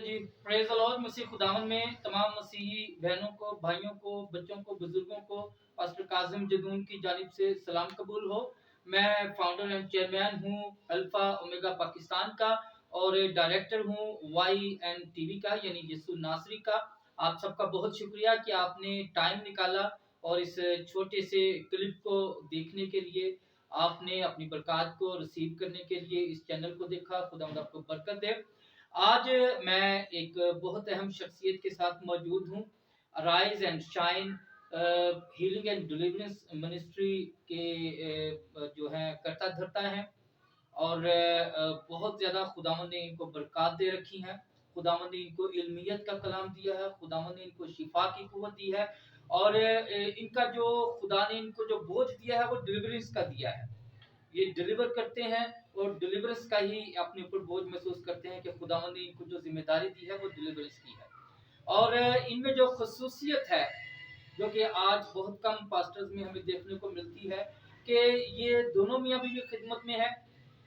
جی پریز الارڈ مسیح خداون میں تمام مسیحی بہنوں کو، بھائیوں کو، بچوں کو، بزرگوں کو پاسٹر کاظم جدون کی جانب سے سلام قبول ہو۔ میں فاؤنڈر اینڈ چیئرمین ہوں الفا اومیگا پاکستان کا اور ڈائریکٹر ہوں وائی این ٹی وی کا یعنی یسوع ناصری کا۔ آپ سب کا بہت شکریہ کہ آپ نے ٹائم نکالا اور اس چھوٹے سے کلپ کو دیکھنے کے لیے، آپ نے اپنی برکات کو ریسیو کرنے کے لیے اس چینل کو دیکھا۔ خدا آپ کو برکت دے۔ آج میں ایک بہت اہم شخصیت کے ساتھ موجود ہوں۔ Rise and shine healing and deliverance ministry کے جو ہے کرتا دھرتا ہے اور بہت زیادہ خداوند نے ان کو برکات دے رکھی ہیں۔ خداوند نے ان کو علمیت کا کلام دیا ہے، خداوند نے ان کو شفا کی قوت دی ہے اور ان کا جو خدا نے ان کو جو بوجھ دیا ہے وہ ڈیلیورنس کا دیا ہے۔ یہ ڈیلیور کرتے ہیں اور ڈیلیورنس کا ہی اپنے اوپر بوجھ محسوس کرتے ہیں کہ خداوند نے ان کو جو ذمہ داری دی ہے وہ ڈیلیورنس کی ہے۔ اور ان میں جو خصوصیت ہے جو کہ آج بہت کم پاسٹرز میں ہمیں دیکھنے کو ملتی ہے کہ یہ دونوں میاں بیوی خدمت میں ہے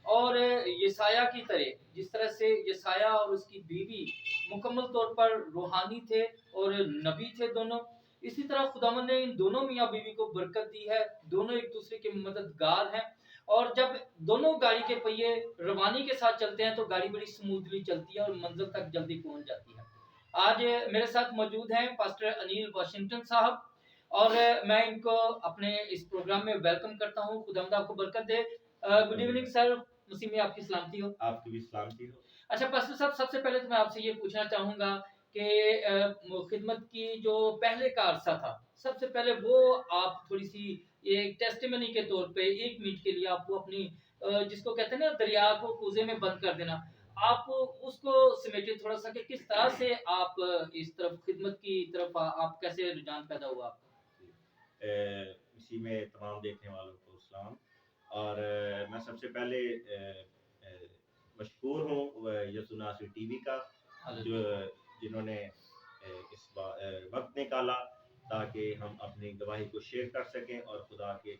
اور یسایہ کی طرح، جس طرح سے یسایہ اور اس کی بیوی مکمل طور پر روحانی تھے اور نبی تھے دونوں، اسی طرح خداوند نے ان دونوں میاں بیوی کو برکت دی ہے۔ دونوں ایک دوسرے کے مددگار ہیں اور جب دونوں گاڑی کے پہیے روانی کے ساتھ چلتے ہیں تو گاڑی بڑی سموتھلی چلتی ہے اور منزل تک جلدی پہنچ جاتی ہے۔ آج میرے ساتھ موجود ہیں پاسٹر انیل واشنگٹن صاحب اور میں ان کو اپنے اس پروگرام میں ویلکم کرتا ہوں۔ خداوند آپ کو برکت دے۔ گڈ ایوننگ سر، مسیح میں آپ کی سلامتی ہو۔ آپ کی بھی سلامتی ہو۔ اچھا پاسٹر صاحب، سب سے پہلے تو میں آپ سے یہ پوچھنا چاہوں گا کہ خدمت کی جو پہلے کا عرصہ تھا، سب سے پہلے وہ آپ تھوڑی سی ایک ٹیسٹیمنی کے طور پہ 1 منٹ کے لیے آپ وہ اپنی جس کو کہتے ہیں نا دریا کو کوزے میں بند کر دینا، آپ اس کو سمیٹے تھوڑا سا کہ کس طرح سے آپ اس طرف خدمت کی طرف آپ کیسے رجحان پیدا ہوا آپ کا؟ اسی میں تمام دیکھنے والوں کو سلام، اور میں سب سے پہلے مشکور ہوں یسوع ناصری ٹی وی کا جو جنہوں نے اس وقت نکالا تاکہ ہم اپنی گواہی کو شیئر کر سکیں اور خدا کے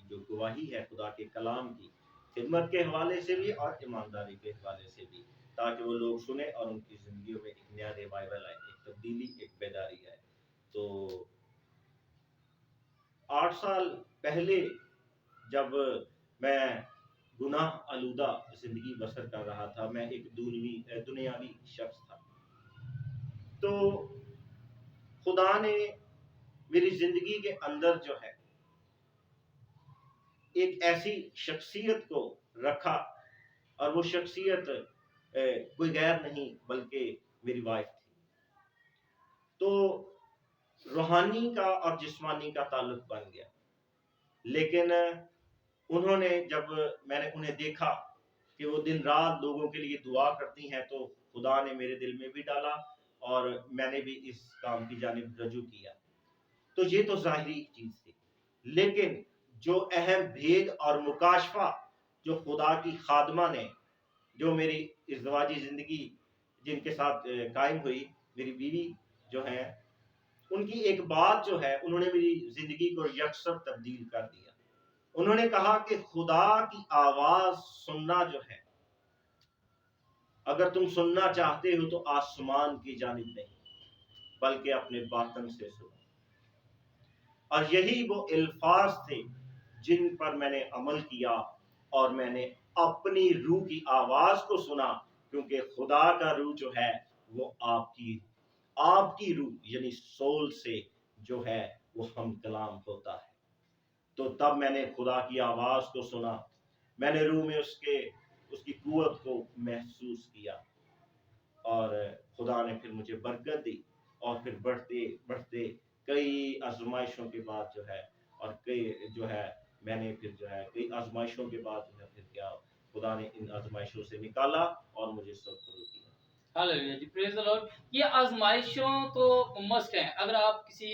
جو گواہی ہے خدا کے کلام کی خدمت کے حوالے سے بھی اور ایمانداری کے حوالے سے بھی، تاکہ وہ لوگ سنیں اور ان کی زندگیوں میں ایک نیا ریوائول آئے، ایک تبدیلی، ایک بیداری آئے۔ تو 8 سال پہلے جب میں گناہ آلودہ زندگی بسر کر رہا تھا، میں ایک دنیاوی شخص تھا، تو خدا نے میری زندگی کے اندر جو ہے ایک ایسی شخصیت کو رکھا، اور وہ شخصیت کوئی غیر نہیں بلکہ میری وائف تھی۔ تو روحانی کا اور جسمانی کا تعلق بن گیا، لیکن انہوں نے جب میں نے انہیں دیکھا کہ وہ دن رات لوگوں کے لیے دعا کرتی ہیں تو خدا نے میرے دل میں بھی ڈالا اور میں نے بھی اس کام کی جانب رجوع کیا۔ تو یہ تو ظاہری چیز تھی، لیکن جو اہم بھید اور مکاشفہ جو خدا کی خادمہ نے جو میری ازدواجی زندگی جن کے ساتھ قائم ہوئی، میری بیوی جو ہیں، ان کی ایک بات جو ہے انہوں نے میری زندگی کو یکسر تبدیل کر دیا۔ انہوں نے کہا کہ خدا کی آواز سننا جو ہے، اگر تم سننا چاہتے ہو تو آسمان کی جانب نہیں بلکہ اپنے باطن سے سنو۔ اور یہی وہ الفاظ تھے جن پر میں نے عمل کیا اور میں نے اپنی روح کی آواز کو سنا، کیونکہ خدا کا روح جو ہے وہ آپ کی روح یعنی سول سے جو ہے وہ ہم کلام ہوتا ہے۔ تو تب میں نے خدا کی آواز کو سنا، میں نے روح میں اس کی قوت کو محسوس کیا، اور خدا نے پھر مجھے برکت دی، اور پھر بڑھتے بڑھتے کئی آزمائشوں کے بعد جو ہے، اور کئی جو ہے میں نے پھر جو ہے کئی آزمائشوں کے بعد جو ہے پھر کیا خدا نے ان آزمائشوں سے نکالا اور مجھے صبر دیا۔ ہاللیلویا جی، پریز دی لارڈ۔ یہ آزمائشوں تو مسٹ ہیں، اگر آپ کسی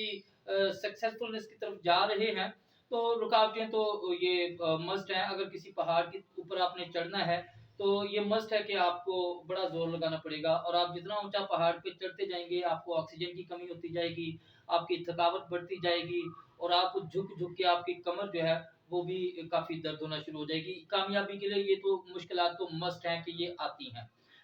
سکسیسفلنس کی طرف جا رہے ہیں تو رکاوٹیں تو یہ مسٹ ہیں۔ اگر کسی پہاڑ کے اوپر آپ نے چڑھنا ہے تو یہ مسٹ ہے کہ آپ کو بڑا زور لگانا پڑے گا، اور آپ جتنا اونچا پہاڑ پہ چڑھتے جائیں گے آپ کو آکسیجن کی کمی ہوتی جائے گی، آپ کی تھکاوٹ بڑھتی جائے گی، اور آپ کو جھک جھک کے آپ کی کمر جو ہے وہ بھی کافی درد ہونا شروع ہو جائے گی۔ کامیابی کے لیے یہ تو مشکلات تو مسٹ ہیں کہ یہ آتی ہیں۔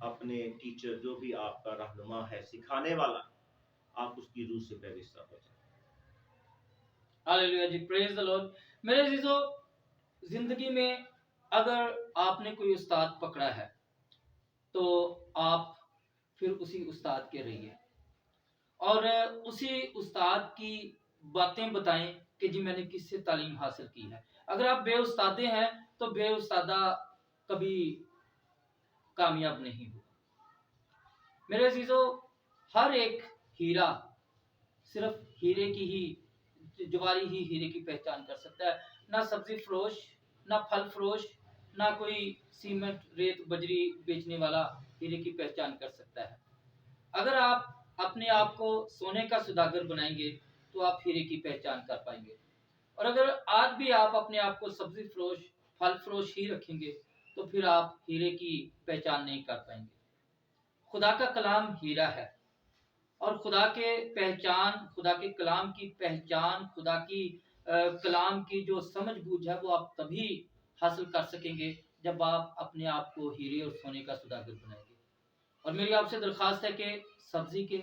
اپنے ٹیچر جو بھی آپ کا رہنما ہے سکھانے والا آپ اس کی روح سے پیوستہ ہو جائیں. ہاللیلویہ جی پریز دی لارڈ. میرے عزیزو زندگی میں اگر آپ نے کوئی استاد پکڑا ہے تو آپ پھر اسی استاد کے رہیے اور اسی استاد کی باتیں بتائیں کہ جی میں نے کس سے تعلیم حاصل کی ہے. اگر آپ بے استادے ہیں تو بے استادہ کبھی کامیاب نہیں ہو. میرے عزیزو ہر ایک ہیرا صرف ہیرے کی ہی جواری ہی ہیرے کی پہچان کر سکتا ہے. نہ سبزی فروش، نہ پھل فروش، نہ کوئی سیمنٹ ریت بجری بیچنے والا ہیرے کی پہچان کر سکتا ہے. اگر آپ اپنے آپ کو سونے کا سوداگر بنائیں گے تو آپ ہیرے کی پہچان کر پائیں گے. اور اگر آج بھی آپ اپنے آپ کو سبزی فروش پھل فروش ہی رکھیں گے تو پھر آپ ہیرے کی پہچان نہیں کر پائیں گے. خدا کا کلام ہیرا ہے اور خدا کے کلام کی پہچان، خدا کی کلام کی جو سمجھ بوجھ ہے وہ آپ تبھی حاصل کر سکیں گے جب آپ اپنے آپ کو ہیرے اور سونے کا سوداگر بنائیں گے. اور میری آپ سے درخواست ہے کہ سبزی کے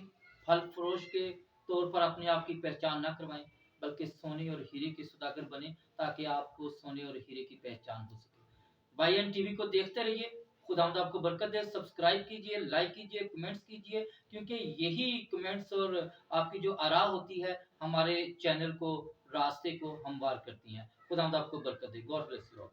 پھل فروش کے طور پر اپنے آپ کی پہچان نہ کروائیں بلکہ سونے اور ہیرے کے سوداگر بنیں تاکہ آپ کو سونے اور ہیرے کی پہچان ہو سکے. بائی این ٹی وی کو دیکھتے رہیے. خداوند آپ کو برکت دے. سبسکرائب کیجئے، لائک کیجئے، کمنٹس کیجئے کیونکہ یہی کمنٹس اور آپ کی جو آراء ہوتی ہے ہمارے چینل کو راستے کو ہموار کرتی ہیں. خداوند آپ کو برکت دے. God bless you.